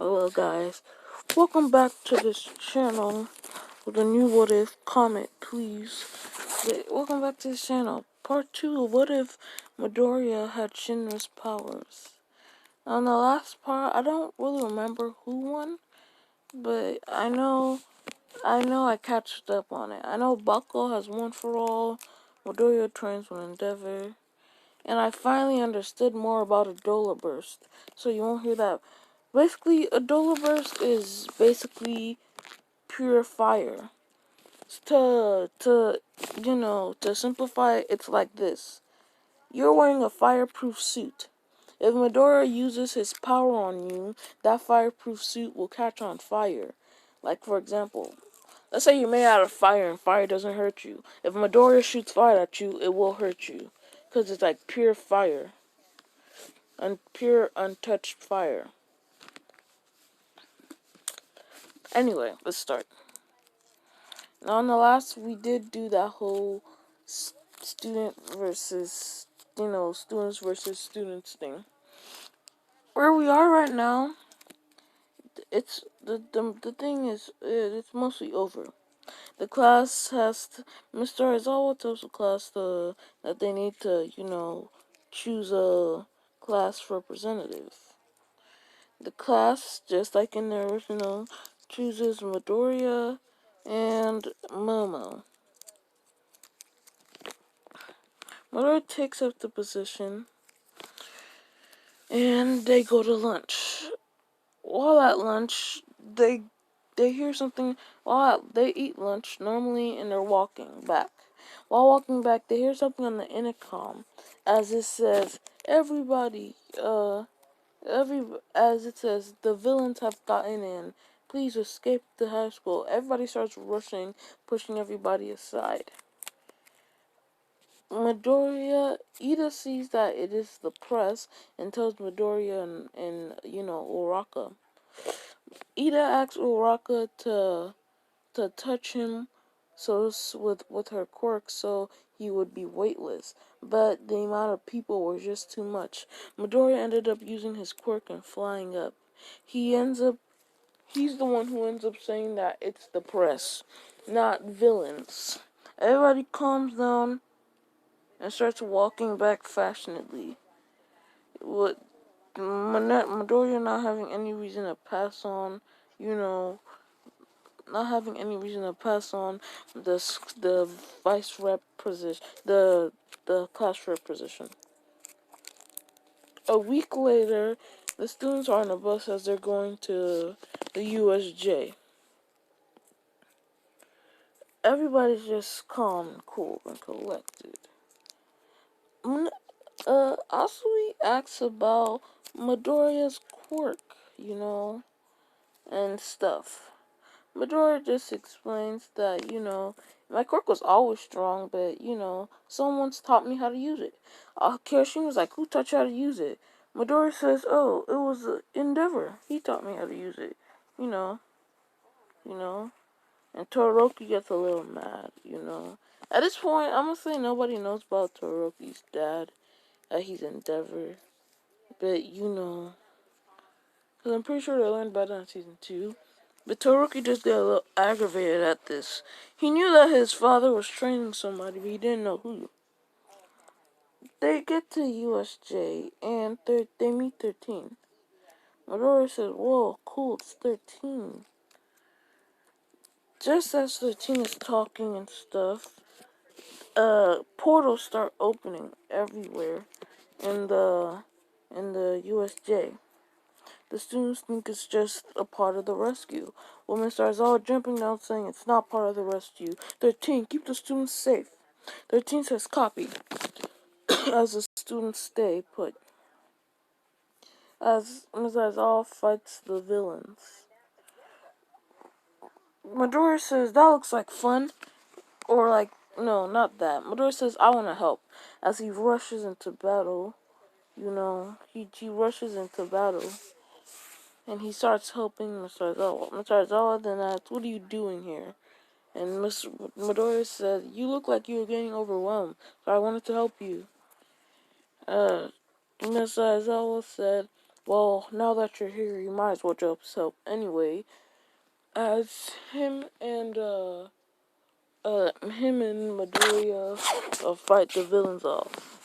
Hello guys, welcome back to this channel with a new what if. Comment please. Welcome back to this channel. Part 2, what if Midoriya had Shinra's powers? On the last part, I don't really remember who won, but I know I catched up on it. I know Buckle has one for all, Midoriya trains with Endeavor, and I finally understood more about a Dola Burst, so you won't hear that. Basically, a Dola Burst is basically pure fire. To simplify, it's like this. You're wearing a fireproof suit. If Midoriya uses his power on you, that fireproof suit will catch on fire. Like, for example, let's say you're made out of fire and fire doesn't hurt you. If Midoriya shoots fire at you, it will hurt you. Because it's like pure fire. And pure untouched fire. Anyway, let's start. Now, on the last, we did do that whole students versus students thing. Where we are right now, it's the thing is, it's mostly over. The class Mr. Aizawa tells the class that they need to, choose a class representative. The class, just like in the original, chooses Midoriya and Momo. Midoriya takes up the position, and they go to lunch. While at lunch, they hear something. While they eat lunch normally, and they're walking back. While walking back, they hear something on the intercom, as it says, "Everybody, as it says, the villains have gotten in. Please escape the high school." Everybody starts rushing, pushing everybody aside. Ida sees that it is the press and tells Midoriya and Uraka. Ida asks Uraka to touch him with her quirk so he would be weightless, but the amount of people were just too much. Midoriya ended up using his quirk and flying up. He's the one who ends up saying that it's the press, not villains. Everybody calms down and starts walking back fashionably. With Midoriya not having any reason to pass on, not having any reason to pass on the vice rep position, the class rep position. A week later, the students are on a bus as they're going to the USJ. Everybody's just calm and cool and collected. Asui asks about Midoriya's quirk, and stuff. Midoriya just explains that, my quirk was always strong, but, someone's taught me how to use it. Kirishima was like, who taught you how to use it? Midoriya says, oh, it was Endeavor. He taught me how to use it, you know. And Todoroki gets a little mad. At this point, I'm gonna say nobody knows about Todoroki's dad, that he's Endeavor. But, because I'm pretty sure they learned about that in season 2. But Todoroki just got a little aggravated at this. He knew that his father was training somebody, but he didn't know who. They get to USJ, and they meet 13. Midoriya says, whoa, cool, it's 13. Just as 13 is talking and stuff, portals start opening everywhere in the USJ. The students think it's just a part of the rescue. Women stars all jumping down saying it's not part of the rescue. 13, keep the students safe. 13 says copy. As the students stay put. As Ms. all fights the villains. Midoriya says that looks like fun. Or like, no, not that. Midoriya says I want to help. As he rushes into battle. He rushes into battle. And he starts helping Mr. Aizawa. Mr. Aizawa then asks, what are you doing here? And Midoriya said, you look like you were getting overwhelmed, so I wanted to help you. Mr. Aizawa said, Well, now that you're here, you might as well drop us up anyway. As him and Midoriya fight the villains off.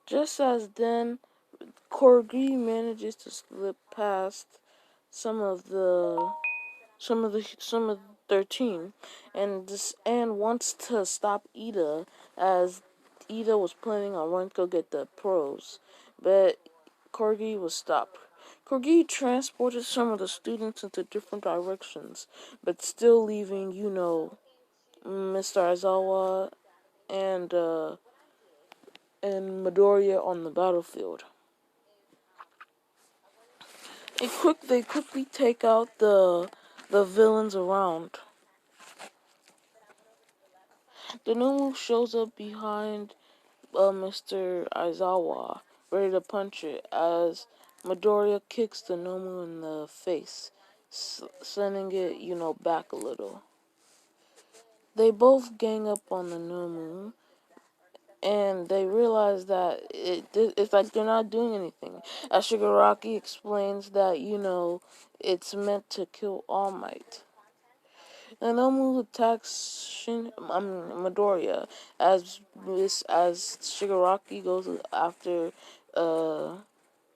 Just as then, Corgi manages to slip past some of the some of their team, and wants to stop Ida, as Ida was planning on running to go get the pros, but Corgi was stopped. Corgi transported some of the students into different directions, but still leaving, Mr. Aizawa and Midoriya on the battlefield. They quickly take out the villains around. The Nomu shows up behind Mr. Aizawa, ready to punch it, as Midoriya kicks the Nomu in the face, sending it, back a little. They both gang up on the Nomu, and they realize that it's like they're not doing anything. As Shigaraki explains that, it's meant to kill All Might. The Nomu attacks Midoriya as uh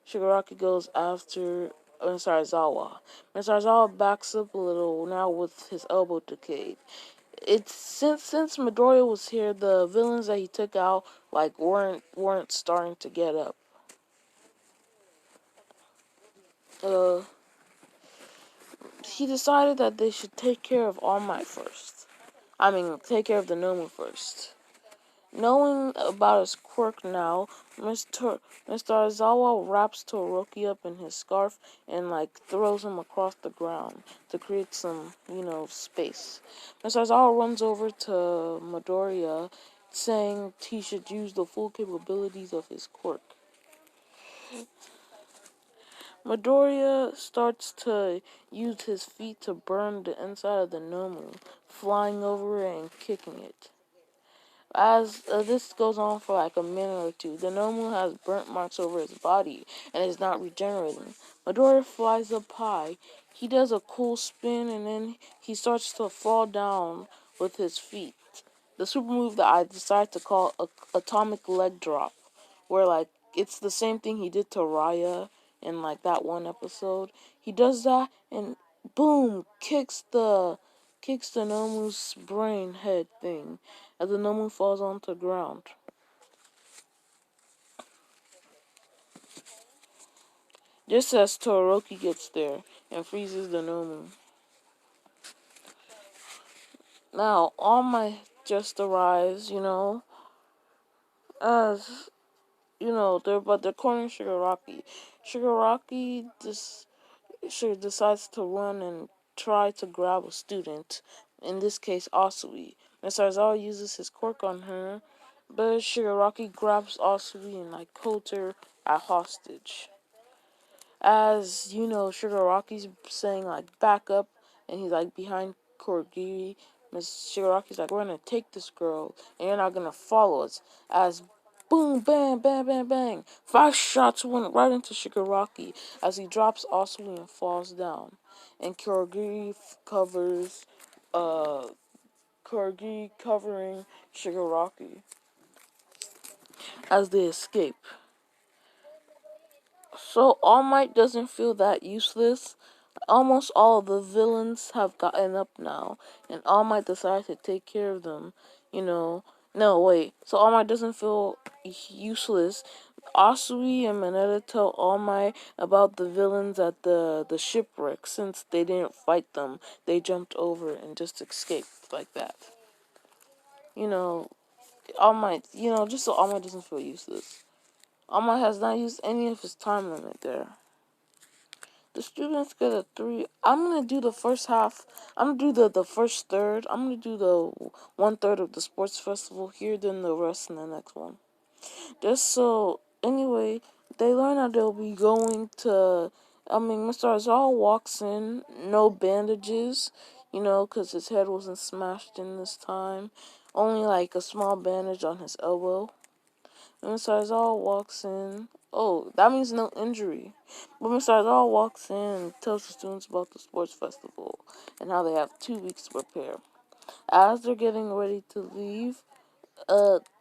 Shigaraki goes after Mr. Aizawa. Mr. Aizawa backs up a little now with his elbow decayed. It's since Midoriya was here, the villains that he took out weren't starting to get up. Uh, he decided that they should take care of All Might first. Take care of the Nomu first. Knowing about his quirk now, Mr. Aizawa wraps Todoroki up in his scarf and throws him across the ground to create some, space. Mr. Aizawa runs over to Midoriya, saying he should use the full capabilities of his quirk. Midoriya starts to use his feet to burn the inside of the Nomu, flying over it and kicking it. As this goes on for a minute or two, the Nomu has burnt marks over his body and is not regenerating. Midoriya flies up high. He does a cool spin and then he starts to fall down with his feet. The super move that I decided to call Atomic Leg Drop, where it's the same thing he did to Raya in that one episode. He does that and boom, kicks the Nomu's brain head thing as the Nomu falls onto the ground. Just as Todoroki gets there and freezes the Nomu. Now, All Might just arrives, as, they're cornering Shigaraki. Shigaraki decides to run and try to grab a student, in this case, Asui. Mr. Aizawa uses his quirk on her, but Shigaraki grabs Asui and holds her at hostage. As Shigaraki's saying back up, and he's behind Korogiri. Miss Shigaraki's we're gonna take this girl, and you're not gonna follow us. As boom, bang, bang, bang, bang, 5 shots went right into Shigaraki as he drops Asui and falls down, and Korogiri covering Shigaraki as they escape. So All Might doesn't feel that useless. Almost all of the villains have gotten up now, and All Might decides to take care of them. No, wait. So All Might doesn't feel useless. Asui and Mineta tell All Might about the villains at the shipwreck. Since they didn't fight them, they jumped over and just escaped like that. All Might, just so All Might doesn't feel useless. All Might has not used any of his time limit there. The students get a 3. I'm going to do the first half. I'm going to do the first third. I'm going to do the 1/3 of the sports festival here, then the rest in the next one. Just so, anyway, they learn that they'll be going to, Mr. Aizawa walks in, no bandages, because his head wasn't smashed in this time. Only a small bandage on his elbow. And Mr. Aizawa walks in. Oh, that means no injury. But Mr. Aizawa walks in and tells the students about the sports festival and how they have 2 weeks to prepare. As they're getting ready to leave,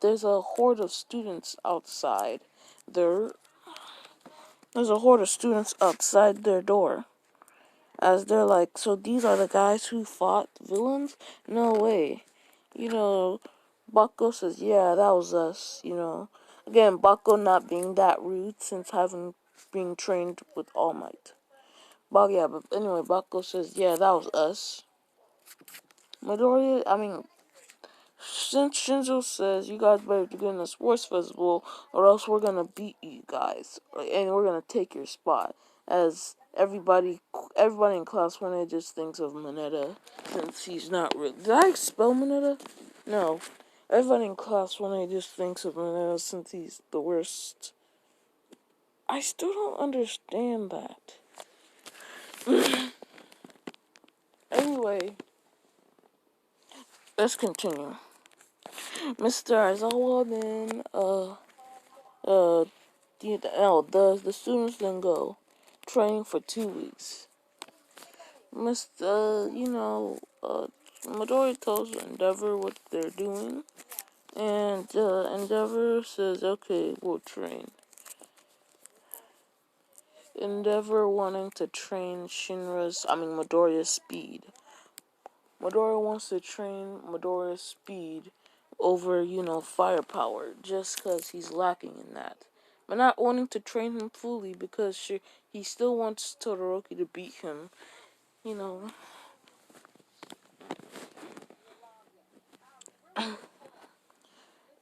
there's a horde of students outside their there's a horde of students outside their door. As they're like, so these are the guys who fought villains? No way. You know, Bako says, yeah, that was us, you know. Again, Bako not being that rude since having being trained with All Might. But yeah, but anyway, Bako says, yeah, that was us. Midoriya, I mean, since Shinzo says you guys better get in the sports festival or else we're gonna beat you guys and we're gonna take your spot. As everybody in class 1A just thinks of Mineta since he's not real. Did I spell Mineta? No. Everybody in class 1A just thinks of Mineta since he's the worst. I still don't understand that. Anyway, let's continue. Mr. Aizawa then the students then go training for 2 weeks. Midori tells Endeavor what they're doing, and Endeavor says, "Okay, we'll train." Endeavor wanting to train Midoriya's speed. Midoriya wants to train Midoriya's speed over, firepower, just because he's lacking in that. But not wanting to train him fully because he still wants Todoroki to beat him, you know.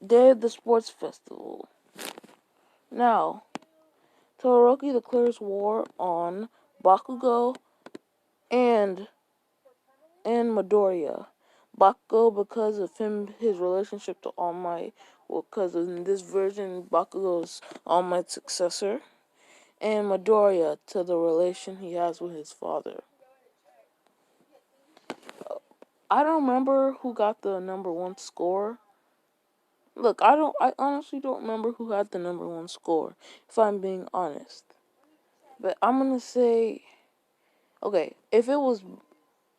Day of the sports festival. Now, Todoroki declares war on Bakugo and Midoriya. Bakugo because of his relationship to All Might, because in this version Bakugo's All Might's successor, and Midoriya to the relation he has with his father. I don't remember who got the number 1 score. Look, I honestly don't remember who had the number 1 score, if I'm being honest. But I'm gonna say, okay, if it was,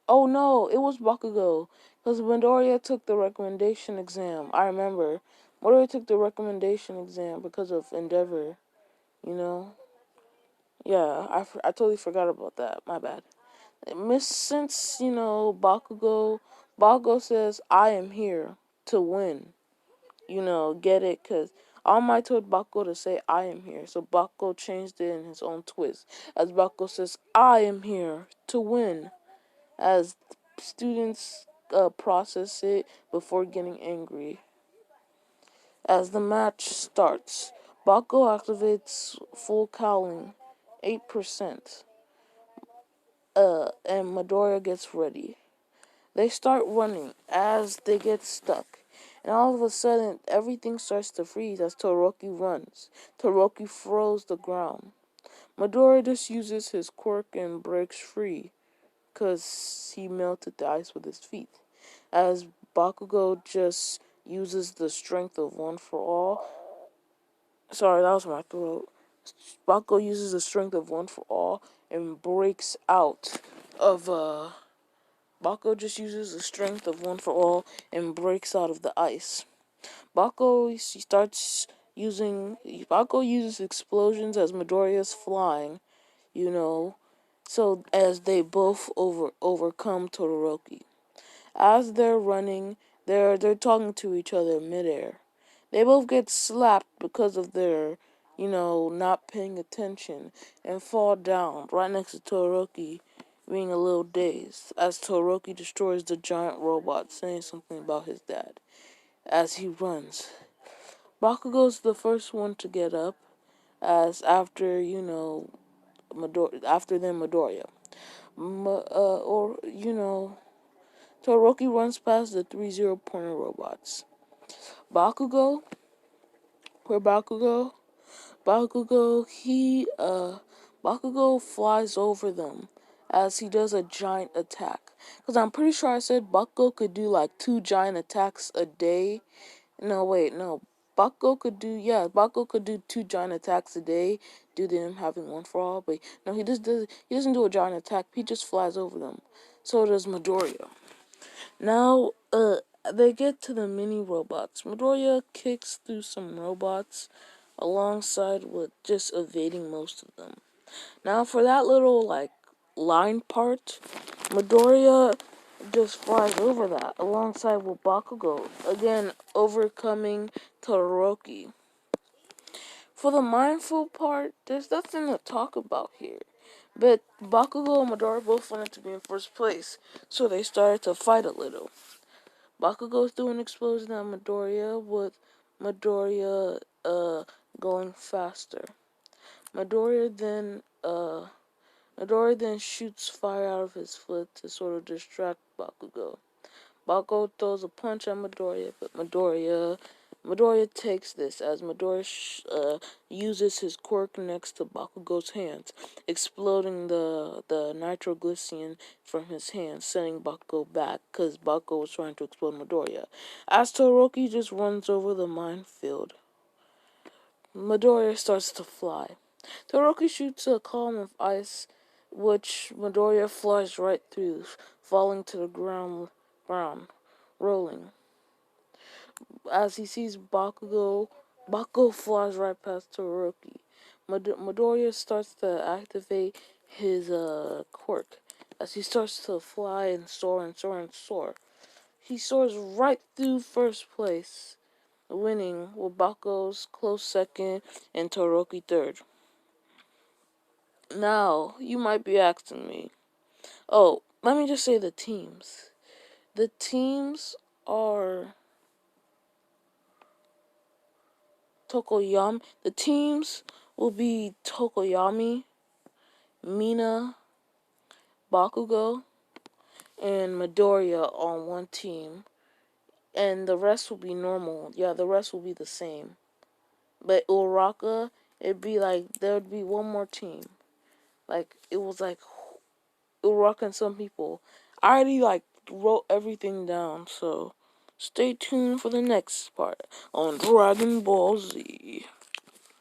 oh no, it was Bakugo, because Midoriya took the recommendation exam. I remember, Midoriya took the recommendation exam because of Endeavor, you know. Yeah, I totally forgot about that. My bad. Since Bakugo says, "I am here to win." Get it? Because All Might told Bakugo to say, "I am here." So Bakugo changed it in his own twist. As Bakugo says, "I am here to win." As students process it before getting angry. As the match starts, Bakugo activates full cowling, 8%. And Midoriya gets ready. They start running as they get stuck. And all of a sudden, everything starts to freeze as Todoroki runs. Todoroki froze the ground. Midoriya just uses his quirk and breaks free, because he melted the ice with his feet. As Bakugo just uses the strength of one for all. Sorry, that was my throat. Bakugo uses the strength of one for all and breaks out of Bakugo just uses the strength of one for all and breaks out of the ice. Bakugo uses explosions as Midoriya's flying, so as they both overcome Todoroki. As they're running, they're talking to each other midair. They both get slapped because of their, not paying attention and fall down right next to Todoroki, being a little dazed as Todoroki destroys the giant robot, saying something about his dad as he runs. Bakugo's the first one to get up, as after Midoriya. Todoroki runs past the 3 0-pointer robots. Bakugo, where Bakugo flies over them as he does a giant attack. Because I'm pretty sure I said Bakugo could do like 2 giant attacks a day. No, wait, no. Bakugo could do two giant attacks a day due to him having one for all, but no, he doesn't do a giant attack, he just flies over them. So does Midoriya. Now, they get to the mini robots. Midoriya kicks through some robots alongside with just evading most of them. Now, for that little, like, line part, Midoriya just flies over that alongside with Bakugo, again overcoming Todoroki. For the mindful part, there's nothing to talk about here. But Bakugo and Midoriya both wanted to be in first place, so they started to fight a little. Bakugo threw an explosion at Midoriya, with Midoriya going faster. Midoriya then shoots fire out of his foot to sort of distract Bakugo. Bakugo throws a punch at Midoriya, but Midoriya takes this as Midoriya uses his quirk next to Bakugo's hands, exploding the nitroglycerin from his hands, sending Bakugo back because Bakugo was trying to explode Midoriya. As Todoroki just runs over the minefield, Midoriya starts to fly. Todoroki shoots a column of ice, which Midoriya flies right through, falling to the ground, rolling. As he sees Bakugo flies right past Todoroki. Midoriya starts to activate his quirk as he starts to fly and soar and soar and soar. He soars right through first place, winning with Bakugo's close second and Todoroki third. Now, you might be asking me, oh, let me just say the teams. The teams are Tokoyami. The teams will be Tokoyami, Mina, Bakugo, and Midoriya on one team. And the rest will be normal. Yeah, the rest will be the same. But Uraka, it'd be like, there would be one more team. Like, it was like Uraka and some people. I already, like, wrote everything down, so stay tuned for the next part on Dragon Ball Z.